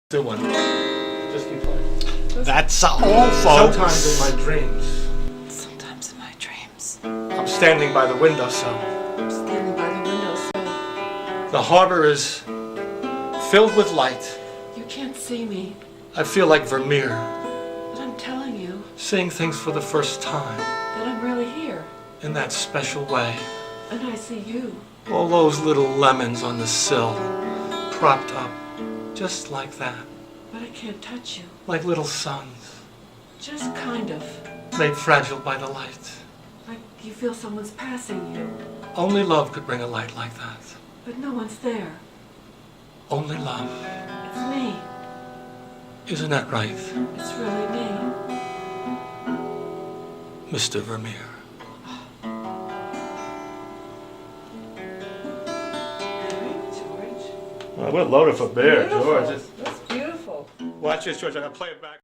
Do one. Just keep playing. That's all, folks. Sometimes in my dreams. Sometimes in my dreams. I'm standing by the windowsill. I'm standing by the windowsill. The harbor is filled with light. You can't see me, I feel like Vermeer, but I'm telling you seeing things for the first time that I'm really here. in that special way. And I see you. All those little lemons on the sill, propped up, just like that, But I can't touch you. like little suns, Just kind of. made fragile by the light. Like you feel someone's passing you. Only love could bring a light like that. But no one's there. Only love. It's me. Isn't that right, It's really me. Mr. Vermeer? George. Well, we're loaded for bear, George. That's beautiful. Watch this, George. I'm going to play it back.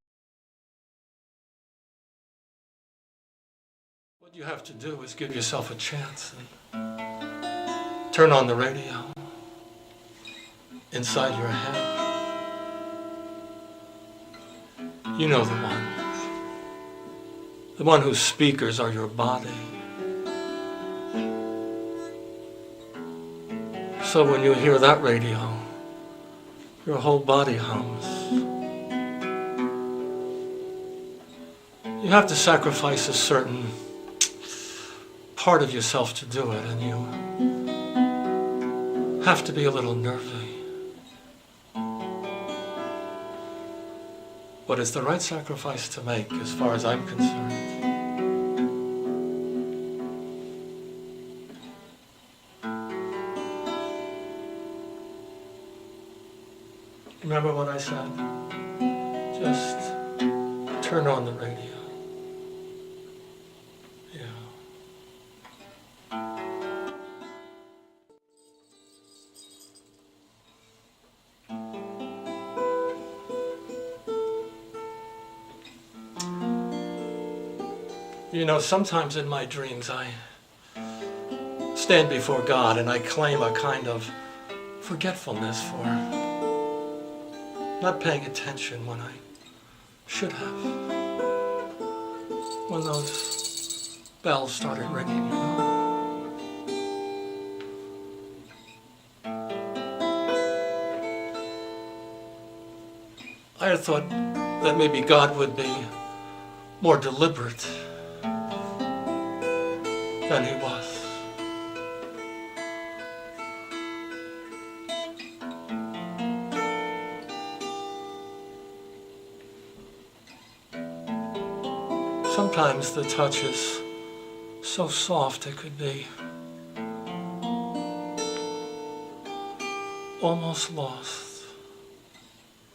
What you have to do is give yourself a chance and turn on the radio inside your head. You know the one. The one whose speakers are your body. So when you hear that radio, your whole body hums. You have to sacrifice a certain part of yourself to do it, and you have to be a little nervy. But it's the right sacrifice to make as far as I'm concerned. Remember what I said? Just turn on the radio. Yeah. You know, sometimes in my dreams I stand before God and I claim a kind of forgetfulness for not paying attention when I should have. When those bells started ringing, you know. I had thought that maybe God would be more deliberate than he was. Sometimes the touch is so soft it could be almost lost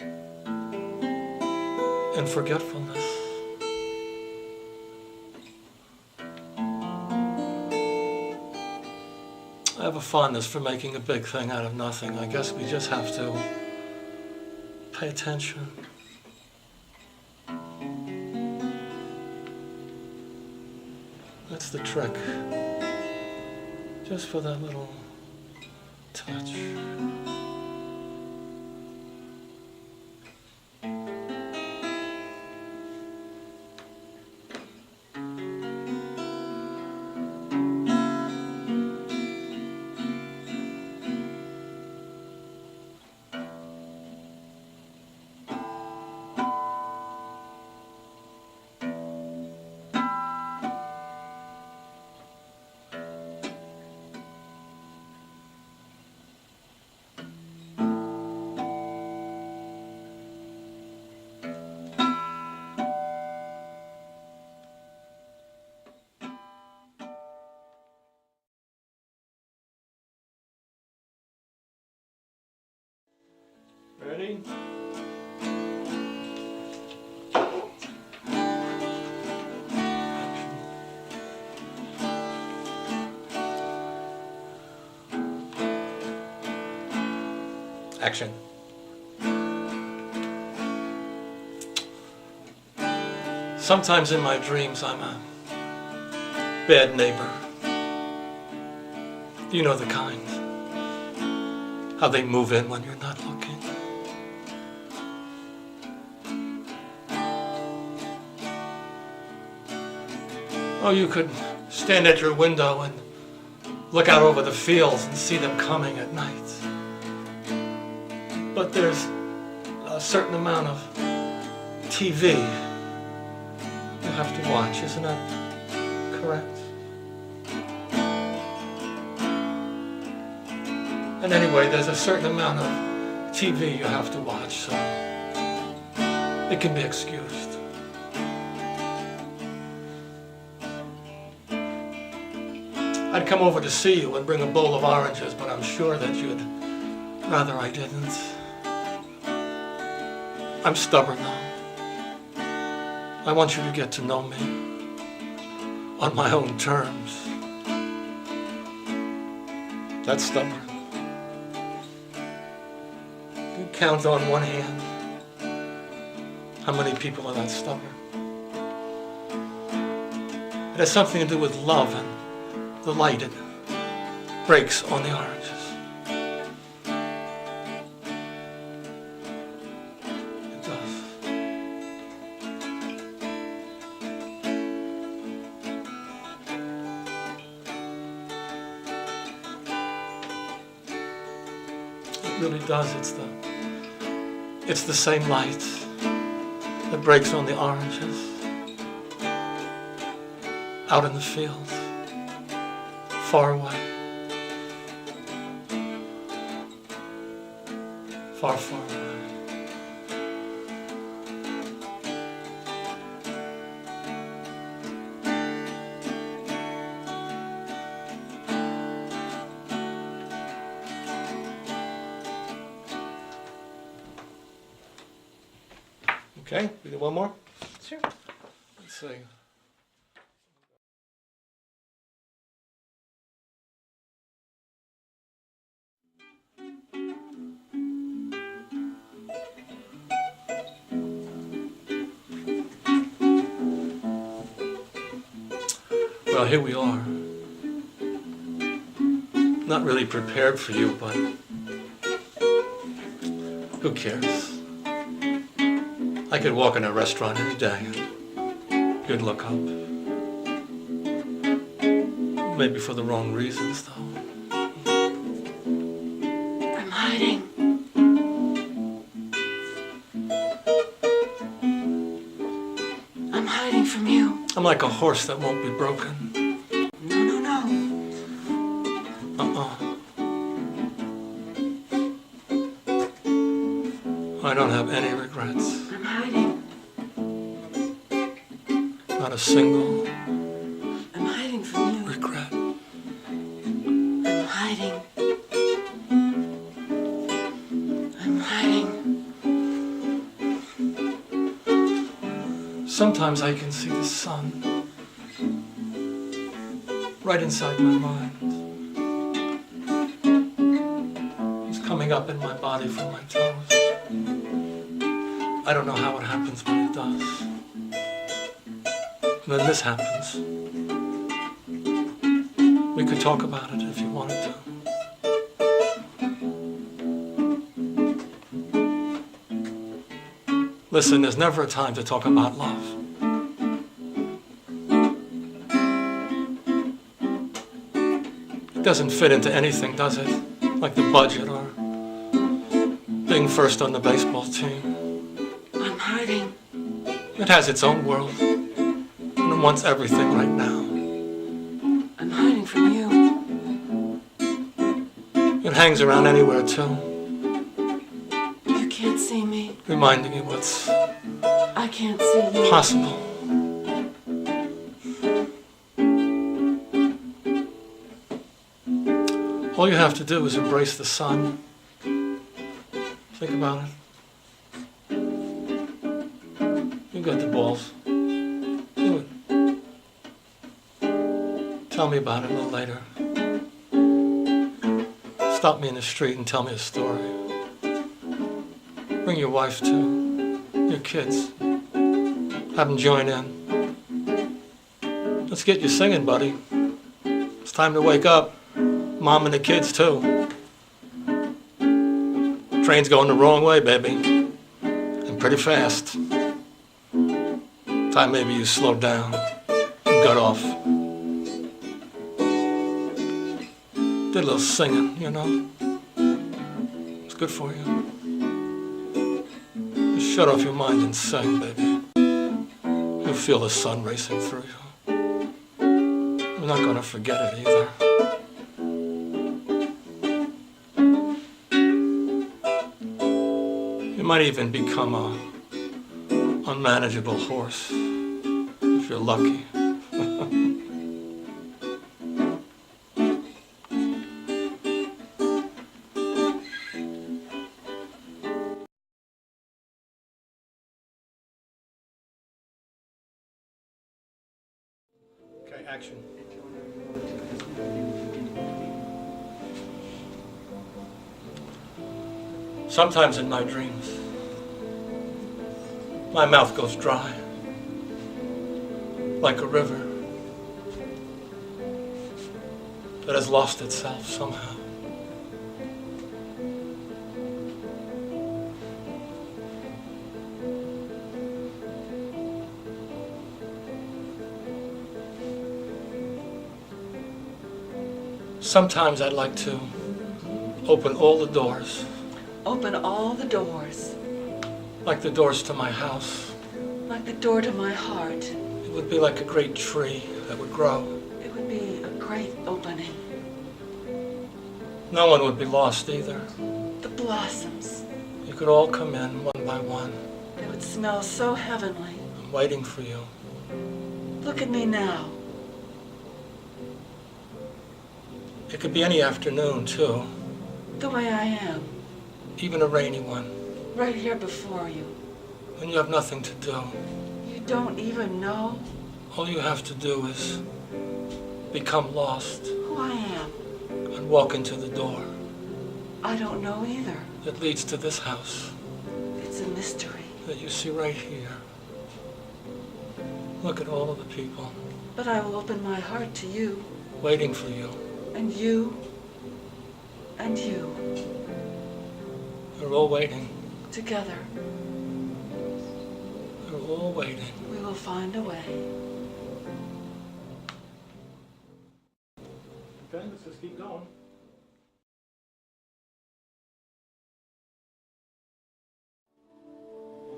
in forgetfulness. I have a fondness for making a big thing out of nothing. I guess we just have to pay attention. That's the trick. Just for that little touch. Ready? Action. Sometimes in my dreams I'm a bad neighbor. You know the kind. How they move in when you're not looking. Oh, you could stand at your window and look out over the fields and see them coming at night. But there's a certain amount of TV you have to watch, isn't that correct? And anyway, there's a certain amount of TV you have to watch, so it can be excused. I'd come over to see you and bring a bowl of oranges, but I'm sure that you'd rather I didn't. I'm stubborn now. I want you to get to know me on my own terms. That's stubborn. You count on one hand how many people are that stubborn. It has something to do with love and the light it breaks on the oranges. It does. It really does. It's the same light that breaks on the oranges out in the fields. Far away. Far, far away. Okay, we do one more? Sure. Let's see. Well, here we are. Not really prepared for you, but who cares? I could walk in a restaurant any day and you'd look up. Maybe for the wrong reasons, though. I'm hiding. I'm hiding from you. I'm like a horse that won't be broken. No, no, no. I don't have any regrets. I'm hiding. Not a single I'm hiding from you. regret. I'm hiding. I'm hiding. Sometimes I can see the sun right inside my mind. It's coming up in my body from my toes. I don't know how it happens, but it does. And then this happens. We could talk about it if you wanted to. Listen, there's never a time to talk about love. It doesn't fit into anything, does it? Like the budget or being first on the baseball team. I'm hiding. It has its own world, and it wants everything right now. I'm hiding from you. It hangs around anywhere too, You can't see me. reminding you what's I can't see you. possible. All you have to do is embrace the sun. Think about it. You got the balls. Do it. Tell me about it a little later. Stop me in the street and tell me a story. Bring your wife too, your kids. Have them join in. Let's get you singing, buddy. It's time to wake up. Mom and the kids too. Train's going the wrong way, baby. And pretty fast. Time maybe you slow down. got off. Did a little singing, you know. It's good for you. Just shut off your mind and sing, baby. You'll feel the sun racing through you. I'm not gonna forget it either. You might even become a unmanageable horse if you're lucky. Okay, action. Sometimes in my dreams, my mouth goes dry, like a river that has lost itself somehow. Sometimes I'd like to open all the doors. Open all the doors. Like the doors to my house. Like the door to my heart. It would be like a great tree that would grow. It would be a great opening. No one would be lost either. The blossoms. You could all come in one by one. They would smell so heavenly. I'm waiting for you. Look at me now. It could be any afternoon, too. The way I am. Even a rainy one. Right here before you. When you have nothing to do. You don't even know All you have to do is become lost who I am. and walk into the door I don't know either. that leads to this house It's a mystery. that you see right here. Look at all of the people But I will open my heart to you. waiting for you. And you. And you. They're all waiting. Together, They're all waiting. we will find a way. Okay, let's just keep going.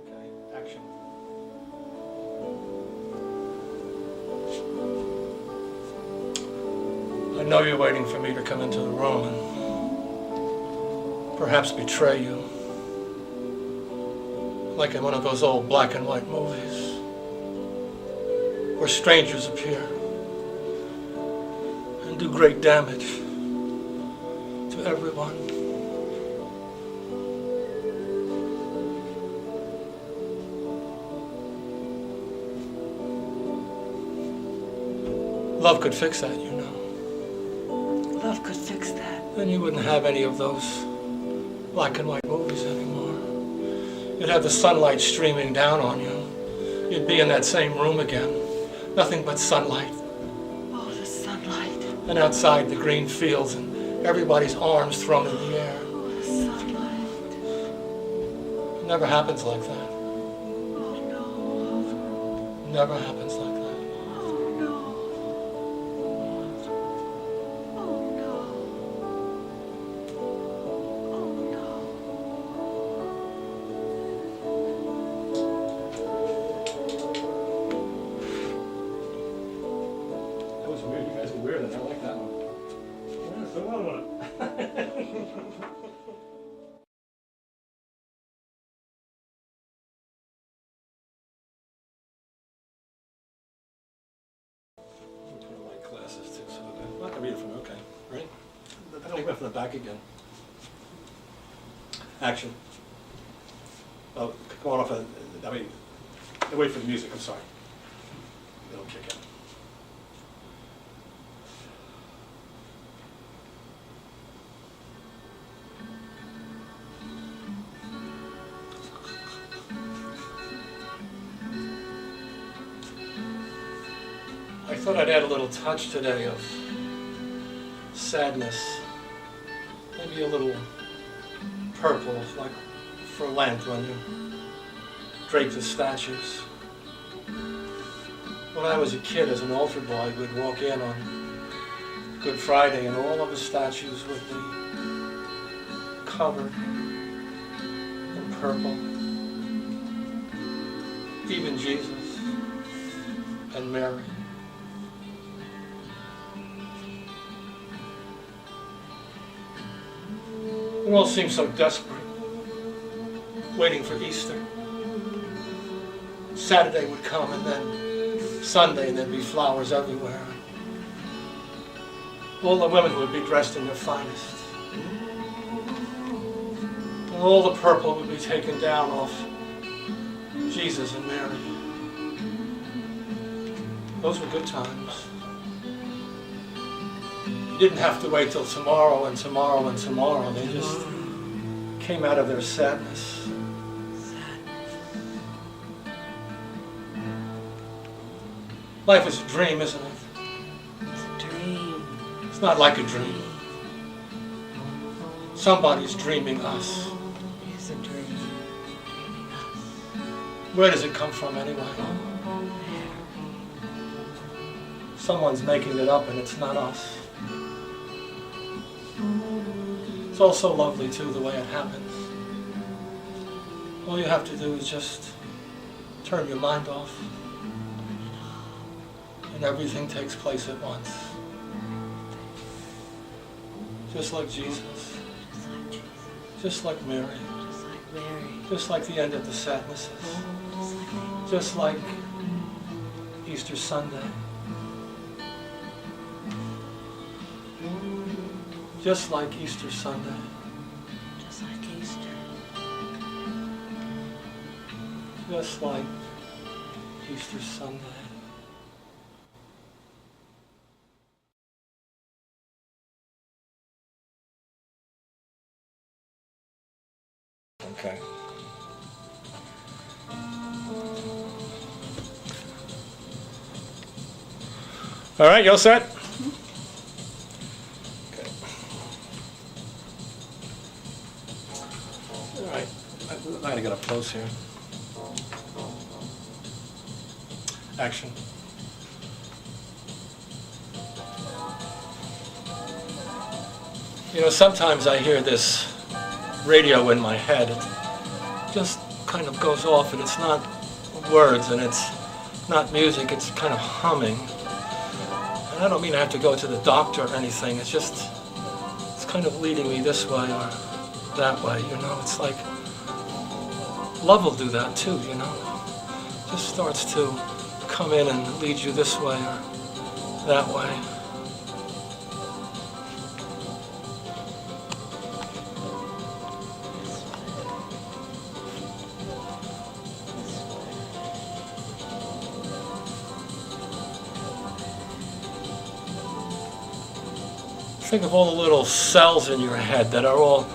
Okay, action. I know you're waiting for me to come into the room and perhaps betray you. Like in one of those old black and white movies where strangers appear and do great damage to everyone. Love could fix that, you know. Love could fix that. Then you wouldn't have any of those black and white movies anymore. You'd have the sunlight streaming down on you. You'd be in that same room again. Nothing but sunlight. Oh, the sunlight. And outside the green fields and everybody's arms thrown in the air. Oh, the sunlight. It never happens like that. Oh, no. Never happens like that. Oh, no. Oh, no. Oh, no. That was weird. You guys are weird, and I like that one. Yeah, so another one. Put on my glasses too, so I'm not gonna read it from okay, right? I don't go from the back again. Action. Oh, come on off. I mean, wait for the music. I'm sorry. It'll kick in. I thought I'd add a little touch today of sadness. Maybe a little purple, like for Lent when you drape the statues. When I was a kid, as an altar boy, we'd walk in on Good Friday and all of the statues would be covered in purple. Even Jesus and Mary. It all seemed so desperate, waiting for Easter. Saturday would come and then Sunday and there'd be flowers everywhere. All the women would be dressed in their finest. And all the purple would be taken down off Jesus and Mary. Those were good times. You didn't have to wait till tomorrow and tomorrow and tomorrow. They just came out of their sadness. Life is a dream, isn't it? It's a dream. It's not like a dream. Somebody's dreaming us. It's a dream. Dreaming us. Where does it come from anyway? Someone's making it up and it's not us. It's also lovely too, the way it happens. All you have to do is just turn your mind off and everything takes place at once. Just like Jesus. Just like Mary. Just like Mary. Just like the end of the sadnesses. Just like Easter Sunday. Just like Easter Sunday. Just like Easter. Just like Easter Sunday. Okay. All right, you all set? Okay. All right, I gotta get up close here. Action. You know, sometimes I hear this radio in my head. It just kind of goes off and it's not words and it's not music, it's kind of humming. And I don't mean I have to go to the doctor or anything, it's kind of leading me this way or that way, you know. It's like, love will do that too, you know. It just starts to come in and lead you this way or that way. Think of all the little cells in your head that are all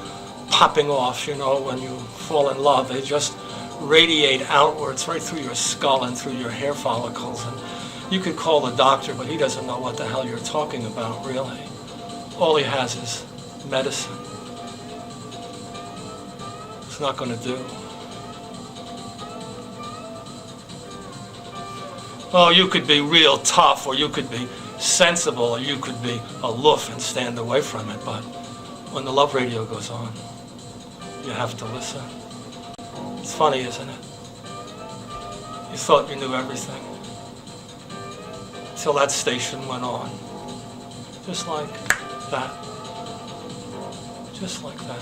popping off, you know, when you fall in love. They just radiate outwards right through your skull and through your hair follicles. And you could call the doctor, but he doesn't know what the hell you're talking about, really. All he has is medicine. It's not going to do. Oh, you could be real tough, or you could be sensible, or you could be aloof and stand away from it, but when the love radio goes on, you have to listen. It's funny, isn't it? You thought you knew everything till that station went on. Just like that. Just like that.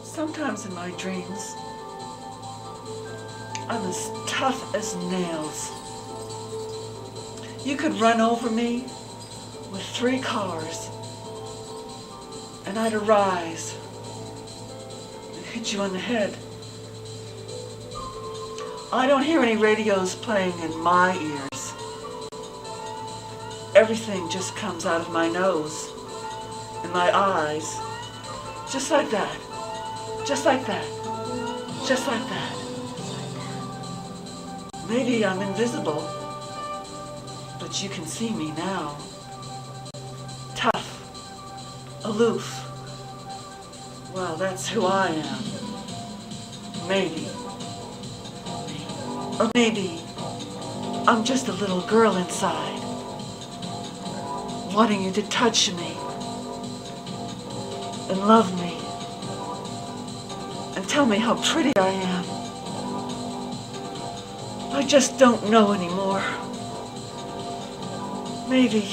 Sometimes in my dreams, I'm as tough as nails. You could run over me with 3 cars, and I'd arise and hit you on the head. I don't hear any radios playing in my ears. everything just comes out of my nose and my eyes. Just like that. Just like that. Just like that. Maybe I'm invisible, but you can see me now. Tough. Aloof. Well, that's who I am. Maybe. Or maybe I'm just a little girl inside, wanting you to touch me and love me and tell me how pretty I am. I just don't know anymore. Maybe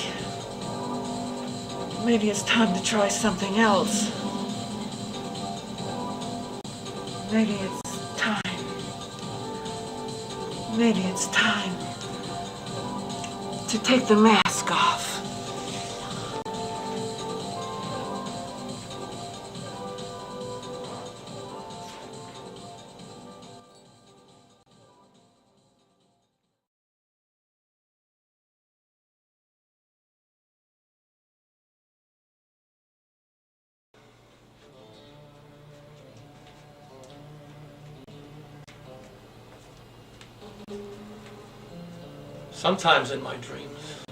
it's time to try something else. Maybe it's time. Maybe it's time to take the mask off. Sometimes in my dreams,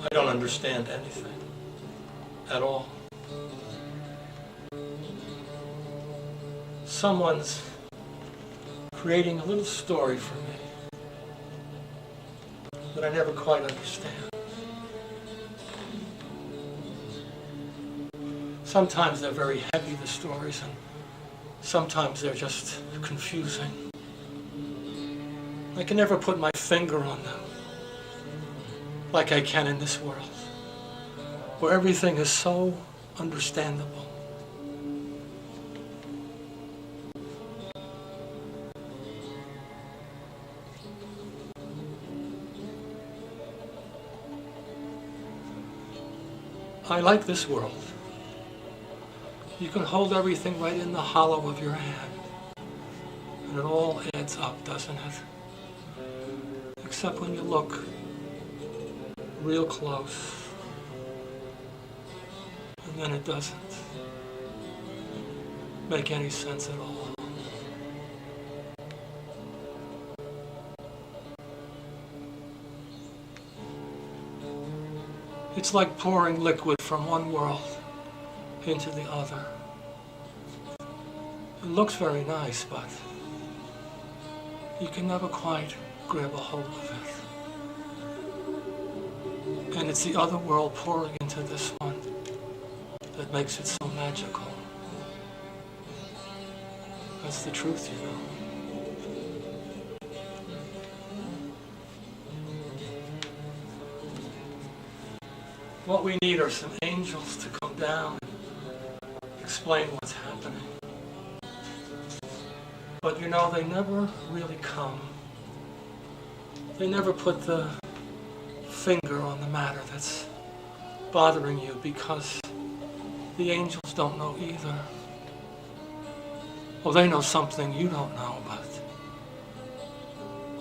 I don't understand anything at all. Someone's creating a little story for me that I never quite understand. Sometimes they're very heavy, the stories, and sometimes they're just confusing. I can never put my finger on them like I can in this world, where everything is so understandable. I like this world. You can hold everything right in the hollow of your hand, and it all adds up, doesn't it? Except when you look real close, and then it doesn't make any sense at all. It's like pouring liquid from one world into the other. It looks very nice, but you can never quite grab a hold of it. And it's the other world pouring into this one that makes it so magical. That's the truth, you know. What we need are some angels to come down and explain what's happening. But you know, they never really come. They never put the finger on the matter that's bothering you, because the angels don't know either. Well, they know something you don't know, but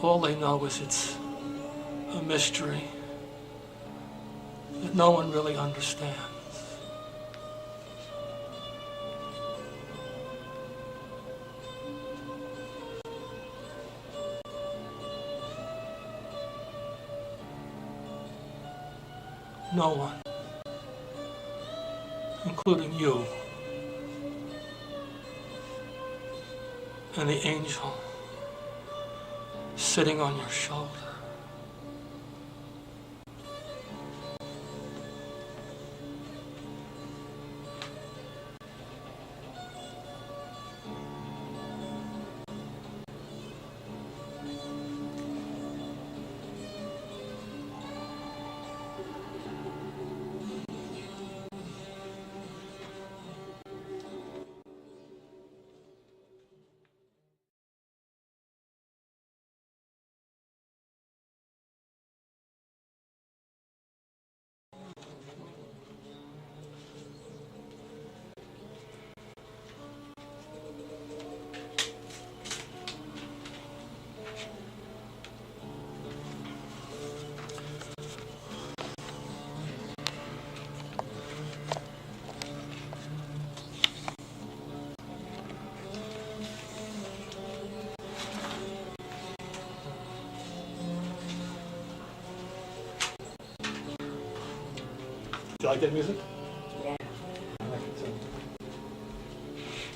all they know is it's a mystery that no one really understands. No one, including you and the angel sitting on your shoulder. Do you like that music? Yeah. I like it too.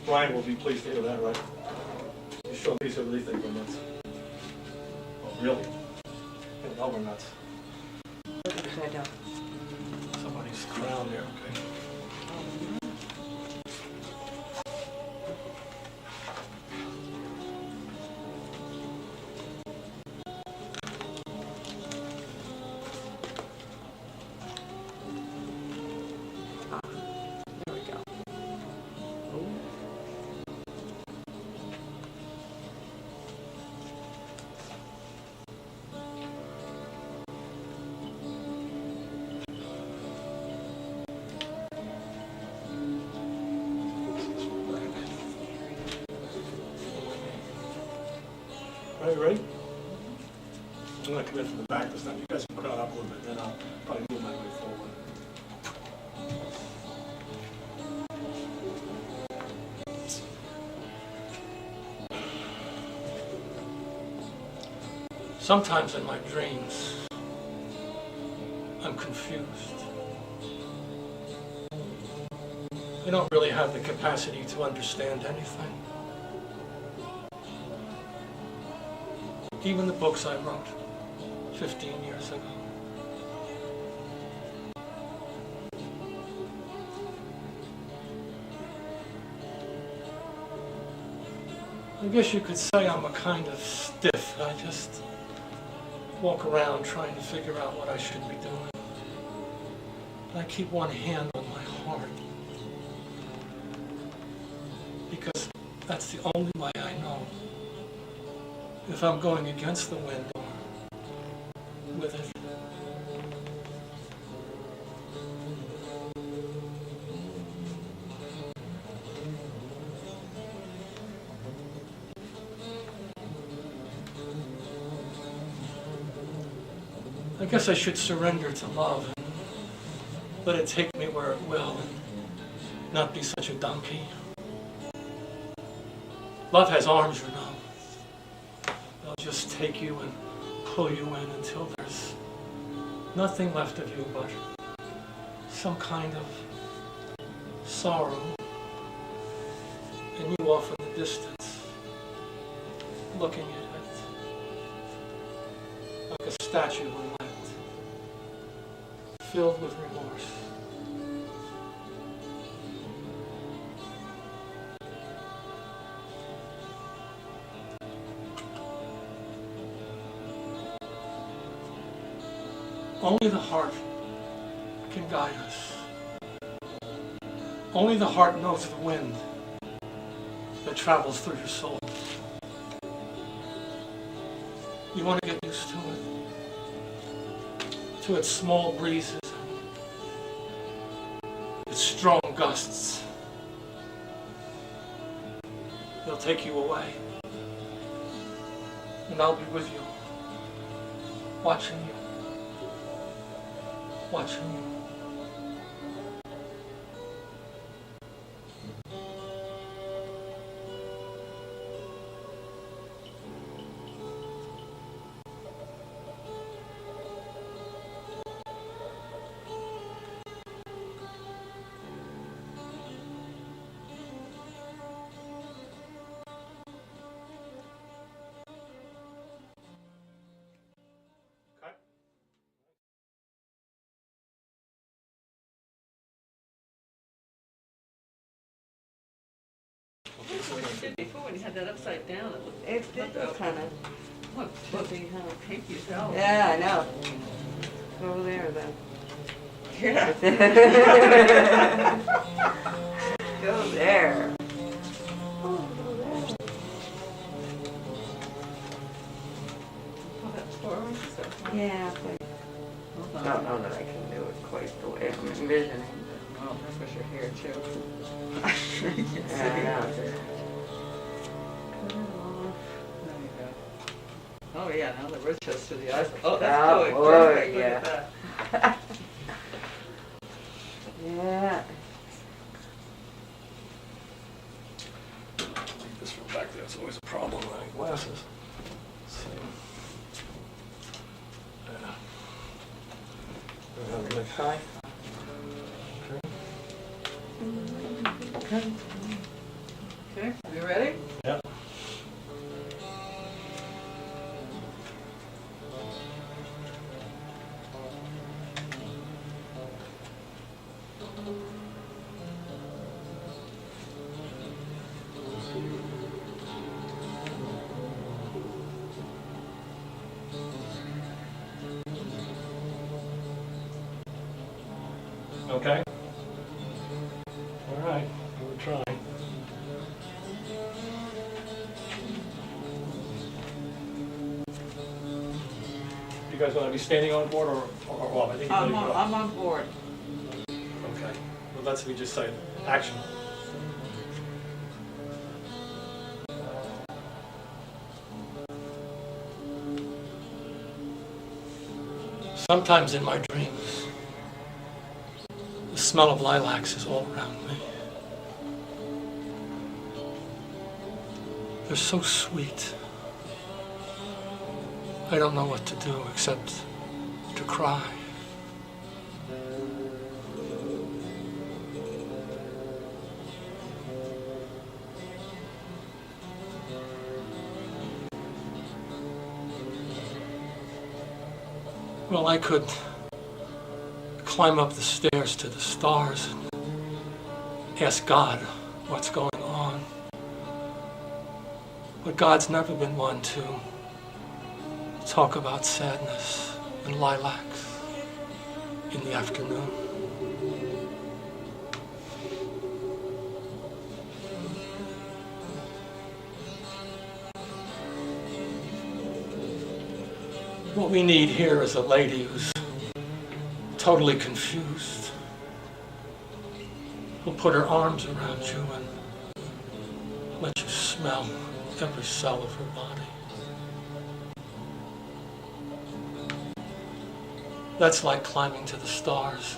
Brian will be pleased to hear that, right? You sure Lisa really think we're nuts? Oh, really? You know we're nuts. Upside down. Somebody's crown there, okay. There we go. Oh. All right, ready? I'm going to come in from the back this time. You guys can crowd up a little bit, then I'll probably move my way forward. Sometimes in my dreams, I'm confused. I don't really have the capacity to understand anything. Even the books I wrote 15 years ago. I guess you could say I'm a kind of stiff. I just walk around trying to figure out what I should be doing. I keep one hand on my heart. Because that's the only way I know if I'm going against the wind or with it. I guess I should surrender to love and let it take me where it will and not be such a donkey. Love has arms, you know. They'll just take you and pull you in until there's nothing left of you but some kind of sorrow, and you off in the distance, looking at it like a statue of light, filled with remorse. Only the heart can guide us. Only the heart knows the wind that travels through your soul. You want to get used to it, to its small breezes, its strong gusts. They'll take you away, and I'll be with you, watching you. Watching you. That's what you did before when you had that upside down. It did look kind of. Look, being kind of pinky as hell. Yeah, I know. Go over there then. Yeah. Go there. Oh, that's forward, so. Yeah, but I don't know that I can do it quite the way I'm envisioning. Well, that's what you're here too. Yeah, I know. There you go. Oh yeah, now the road shows through the eyes. Oh, that's Oh, good. boy, Perfect. Look yeah. at that. Yeah. Leave this from back there. It's always a problem wearing glasses. Let's see. Yeah. Hi. Okay. Okay, you ready? Yeah. Okay. All right, we're trying. You guys want to be standing on board or off? I think you're I'm gonna go I'm on board. Okay. Well, let's me just say action. Sometimes in my dreams, the smell of lilacs is all around me. They're so sweet. I don't know what to do except to cry. Well, I could climb up the stairs to the stars and ask God what's going on. But God's never been one to talk about sadness and lilacs in the afternoon. What we need here is a lady who's totally confused, who'll put her arms around you and let you smell every cell of her body. That's like climbing to the stars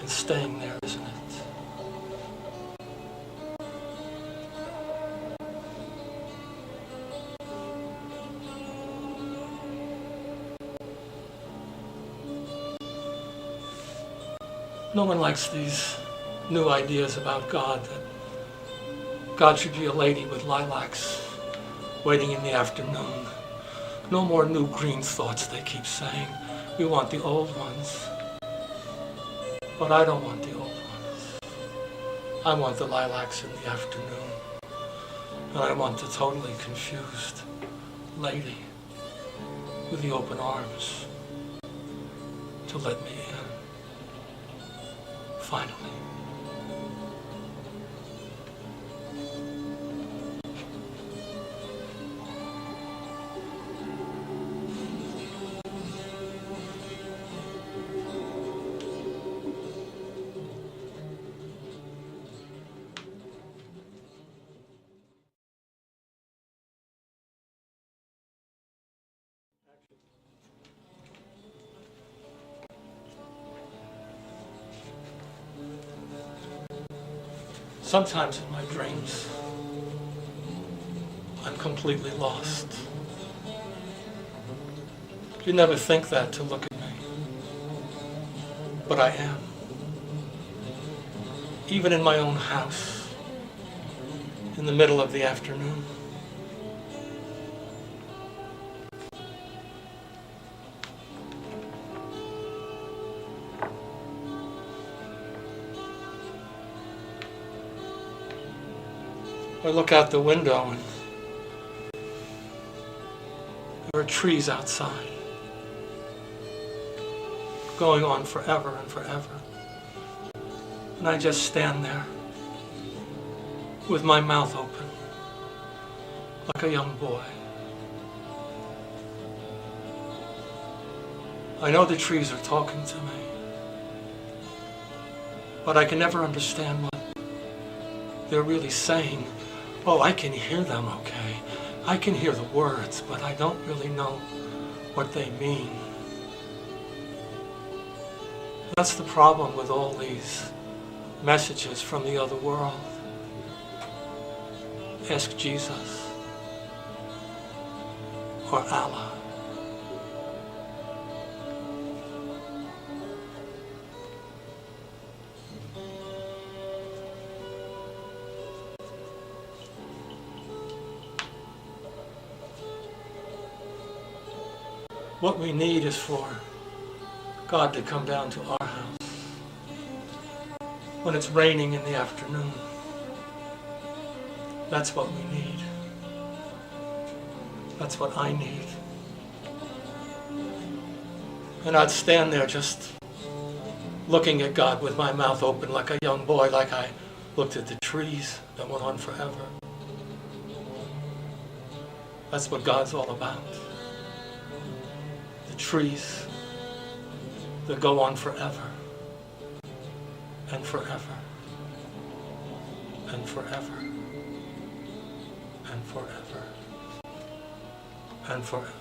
and staying there, isn't it? No one likes these new ideas about God, that God should be a lady with lilacs waiting in the afternoon. No more new green thoughts, they keep saying. We want the old ones. But I don't want the old ones. I want the lilacs in the afternoon. And I want the totally confused lady with the open arms to let me in. Finally. Sometimes in my dreams, I'm completely lost. You never think that to look at me, but I am. Even in my own house, in the middle of the afternoon. I look out the window and there are trees outside, going on forever and forever. And I just stand there with my mouth open, like a young boy. I know the trees are talking to me, but I can never understand what they're really saying. Oh, I can hear them, okay. I can hear the words, but I don't really know what they mean. That's the problem with all these messages from the other world. Ask Jesus or Allah. What we need is for God to come down to our house when it's raining in the afternoon. That's what we need. That's what I need. And I'd stand there just looking at God with my mouth open like a young boy, like I looked at the trees that went on forever. That's what God's all about. The trees that go on forever and forever and forever and forever and forever.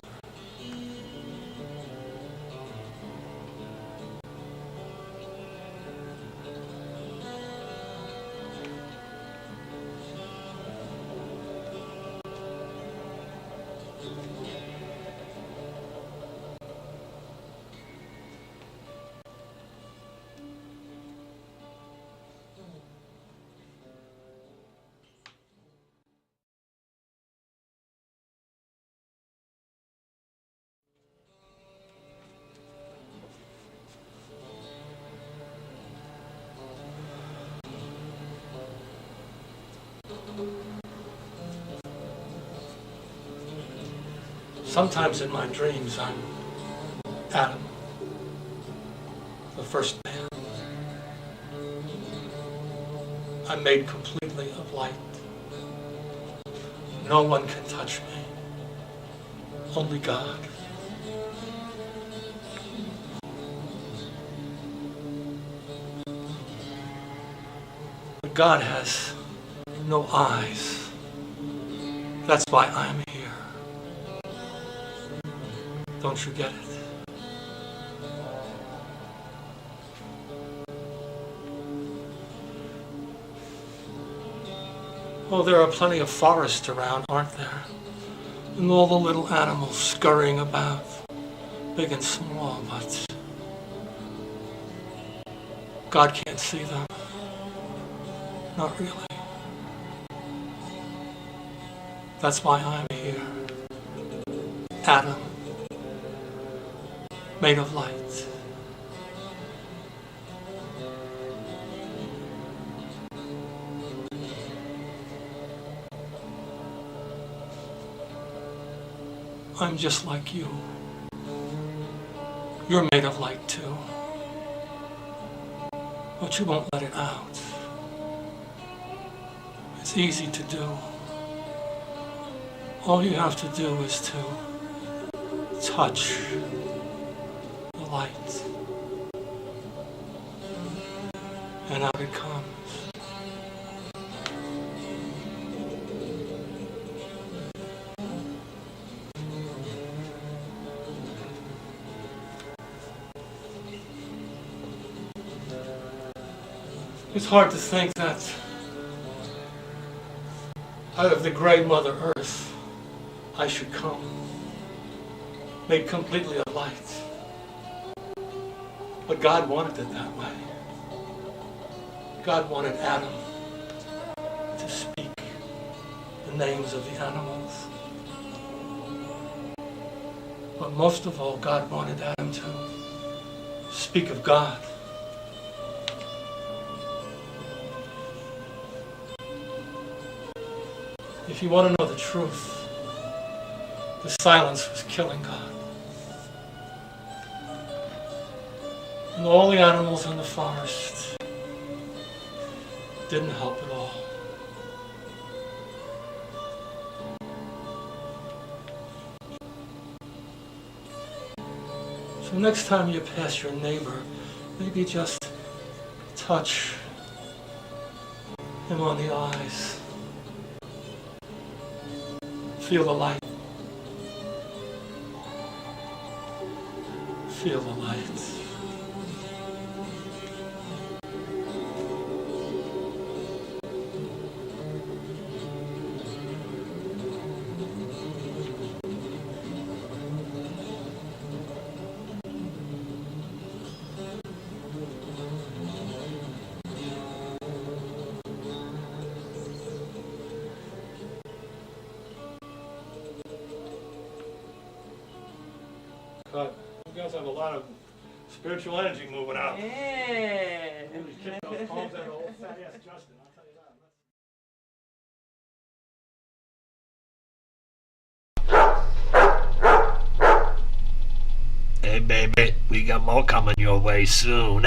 Sometimes in my dreams I'm Adam, the first man. I'm made completely of light. No one can touch me, only God. But God has no eyes. That's why I'm here. Don't you get it? Oh, there are plenty of forests around, aren't there? And all the little animals scurrying about, big and small, but God can't see them. Not really. That's why I'm here. Adam, made of light. I'm just like you. You're made of light too. But you won't let it out. It's easy to do. All you have to do is to touch the light. And out it comes. It's hard to think that out of the gray Mother Earth I should come, made completely of light. But God wanted it that way. God wanted Adam to speak the names of the animals. But most of all, God wanted Adam to speak of God. If you want to know the truth, the silence was killing God. And all the animals in the forest didn't help at all. So next time you pass your neighbor, maybe just touch him on the eyes. Feel the light. Feel the light. But you guys have a lot of spiritual energy moving out. Yeah. Really kick those palms out of old fat ass Justin, I'll tell you that. Hey baby, we got more coming your way soon.